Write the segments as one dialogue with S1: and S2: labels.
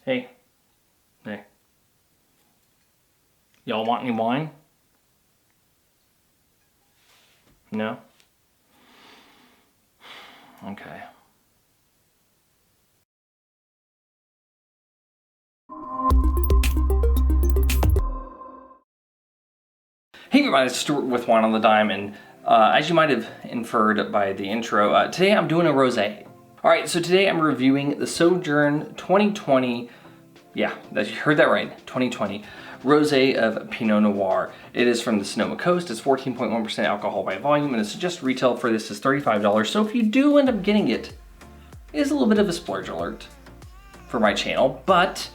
S1: Hey. Hey. Y'all want any wine? No? Okay. Hey everybody, it's Stuart with Wine on the Dime, and as you might have inferred by the intro, today I'm doing a rosé. Alright, so today I'm reviewing the Sojourn 2020, yeah, you heard that right, 2020, Rosé of Pinot Noir. It is from the Sonoma coast, it's 14.1% alcohol by volume, and it suggests retail for this is $35, so if you do end up getting it, it is a little bit of a splurge alert for my channel, but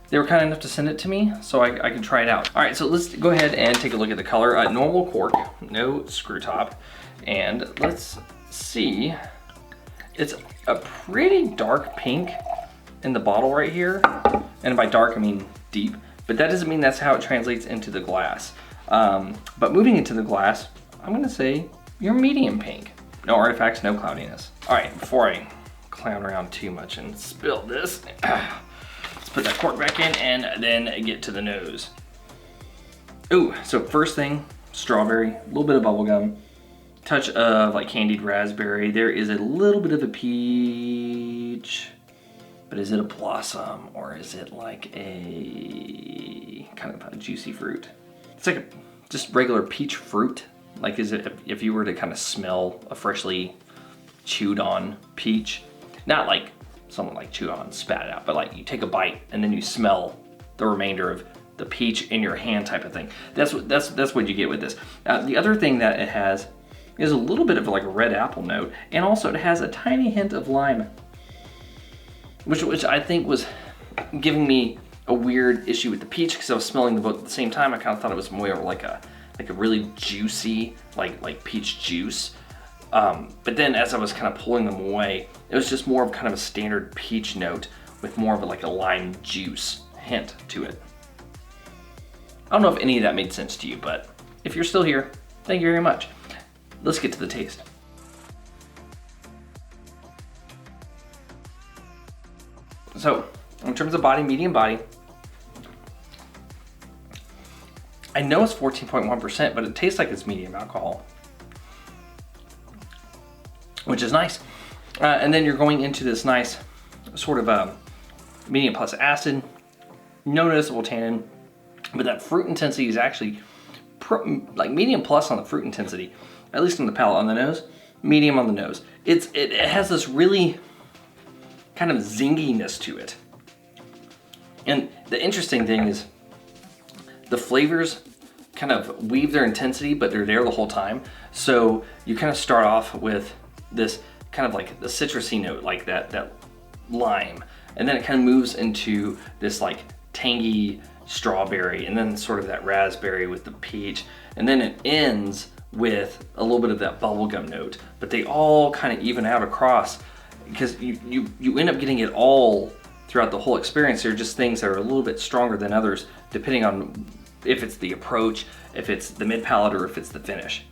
S1: they were kind enough to send it to me so I can try it out. All right, so let's go ahead and take a look at the color. Normal cork, no screw top. And let's see, it's a pretty dark pink in the bottle right here. And by dark, I mean deep, but that doesn't mean that's how it translates into the glass. But moving into the glass, I'm gonna say you're medium pink. No artifacts, no cloudiness. All right, before I clown around too much and spill this, let's put that cork back in and then get to the nose. Ooh, so first thing, strawberry, a little bit of bubblegum, touch of like candied raspberry. There is a little bit of a peach, but is it a blossom or is it like a kind of a juicy fruit? It's like just regular peach fruit. Like is it, if you were to kind of smell a freshly chewed on peach, not like someone like chew on, spat it out, but like you take a bite and then you smell the remainder of the peach in your hand type of thing. That's what you get with this. The other thing that it has is a little bit of like a red apple note, and also it has a tiny hint of lime, which I think was giving me a weird issue with the peach because I was smelling them both at the same time. I kind of thought it was more like a really juicy like peach juice. But then as I was kind of pulling them away, it was just more of kind of a standard peach note with more of like a lime juice hint to it. I don't know if any of that made sense to you, but if you're still here, thank you very much. Let's get to the taste. So, in terms of body, medium body, I know it's 14.1%, but it tastes like it's medium alcohol, which is nice. And then you're going into this nice sort of medium plus acid, no noticeable tannin, but that fruit intensity is actually like medium plus on the fruit intensity, at least on the palate. On the nose, medium on the nose. It has this really kind of zinginess to it. And the interesting thing is the flavors kind of weave their intensity, but they're there the whole time. So you kind of start off with this kind of like the citrusy note, like that lime, and then it kind of moves into this like tangy strawberry, and then sort of that raspberry with the peach, and then it ends with a little bit of that bubblegum note, but they all kind of even out across because you end up getting it all throughout the whole experience. There are just things that are a little bit stronger than others depending on if it's the approach, if it's the mid palate, or if it's the finish.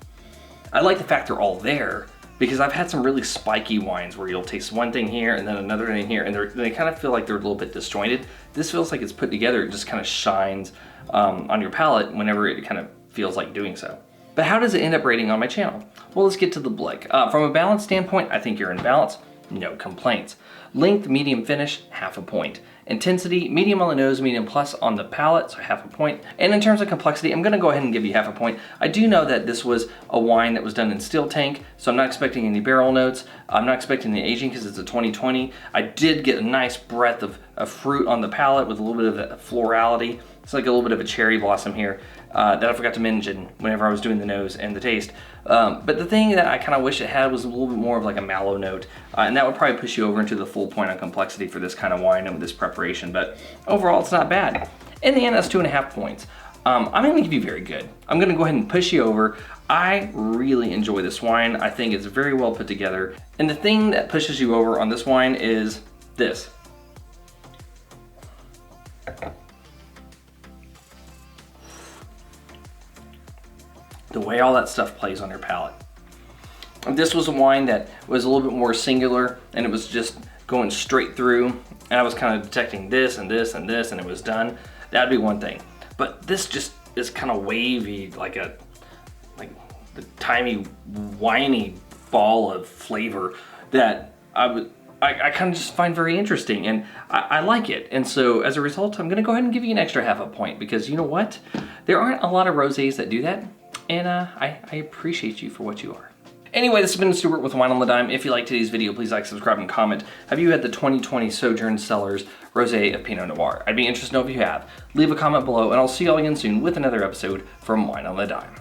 S1: I like the fact they're all there because I've had some really spiky wines where you'll taste one thing here and then another thing here, and they kind of feel like they're a little bit disjointed. This feels like it's put together. It just kind of shines on your palate whenever it kind of feels like doing so. But how does it end up rating on my channel? Well, let's get to the blick. From a balance standpoint, I think you're in balance. No complaints. Length, medium finish, half a point. Intensity, medium on the nose, medium plus on the palate, so half a point. And in terms of complexity, I'm gonna go ahead and give you half a point. I do know that this was a wine that was done in steel tank, so I'm not expecting any barrel notes. I'm not expecting the aging because it's a 2020. I did get a nice breadth of fruit on the palate with a little bit of that florality. It's like a little bit of a cherry blossom here that I forgot to mention whenever I was doing the nose and the taste. But the thing that I kind of wish it had was a little bit more of like a mallow note, and that would probably push you over into the full point on complexity for this kind of wine and with this preparation. But overall, it's not bad. In the end, that's 2.5 points. I'm gonna give you very good. I'm gonna go ahead and push you over. I really enjoy this wine. I think it's very well put together. And the thing that pushes you over on this wine is this. The way all that stuff plays on your palate. this was a wine that was a little bit more singular, and it was just going straight through, and I was kind of detecting this and this and this, and it was done, that'd be one thing. But this just is kind of wavy, like the tiny, whiny ball of flavor that I kind of just find very interesting, and I like it. And so as a result, I'm gonna go ahead and give you an extra half a point, because you know what? There aren't a lot of rosés that do that, and I appreciate you for what you are. Anyway, this has been Stuart with Wine on the Dime. If you liked today's video, please like, subscribe, and comment. Have you had the 2020 Sojourn Cellars Rosé of Pinot Noir? I'd be interested to know if you have. Leave a comment below, and I'll see you all again soon with another episode from Wine on the Dime.